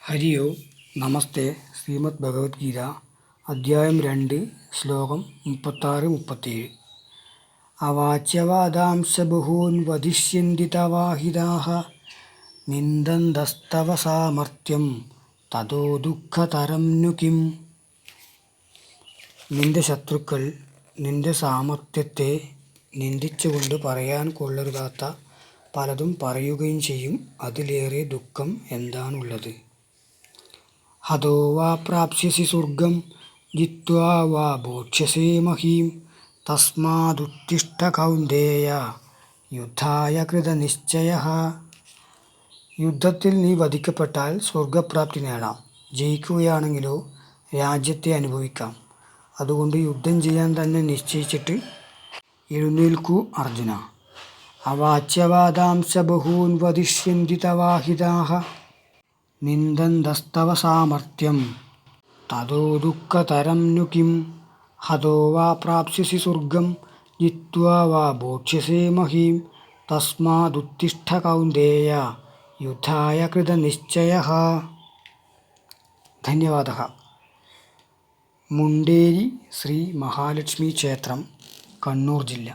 ഹരി ഓം നമസ്തേ. ശ്രീമദ് ഭഗവത്ഗീത അധ്യായം 2 ശ്ലോകം 36-37. അവാച്യവാദാംശ ബഹൂൻ വദിഷ്യന്തി തവാഹിതാഃ നിന്ദന്തസ്തവ സാമർത്ഥ്യം തതോ ദുഃഖതരം നു കിം. നിന്റെ ശത്രുക്കൾ നിന്റെ സാമർത്ഥ്യത്തെ നിന്ദിച്ചുകൊണ്ട് പറയാൻ കൊള്ളരുതാത്ത പലതും പറയുകയും ചെയ്യും. അതിലേറെ ദുഃഖം എന്താണുള്ളത്? ഹതോ വാ പ്രാപ്സ്യസി സ്വർഗം ജിത്വാ വാ ഭോക്ഷ്യസേ മഹീം തസ്മാദുത്തിഷ്ഠ കൗന്ദേയ യുദ്ധായ കൃതനിശ്ചയഃ. യുദ്ധത്തിൽ നീ വധിക്കപ്പെട്ടാൽ സ്വർഗപ്രാപ്തി നേടാം, ജയിക്കുകയാണെങ്കിലോ രാജ്യത്തെ അനുഭവിക്കാം. അതുകൊണ്ട് യുദ്ധം ചെയ്യാൻ തന്നെ നിശ്ചയിച്ചിട്ട് എഴുന്നേൽക്കൂ അർജുന. അവാച്യവാദാംശ ബഹൂൻ വദിഷ്യന്തി തവാഹിതാഃ നിന്ദന്തസ്തവ സാമർത്ഥ്യം തതോ ദുഃഖതരം നു കിം. ഹതോ വാ പ്രാപ്സ്യസി സ്വർഗം ജിത്വാ വാ ഭോക്ഷ്യസേ മഹീം തസ്മാദുത്തിഷ്ഠ കൗന്ദേയ യുദ്ധായ കൃതനിശ്ചയഃ. ധന്യവാദഃ. മുണ്ടേരി ശ്രീ മഹാലക്ഷ്മി ക്ഷേത്രം, കണ്ണൂർ ജില്ല.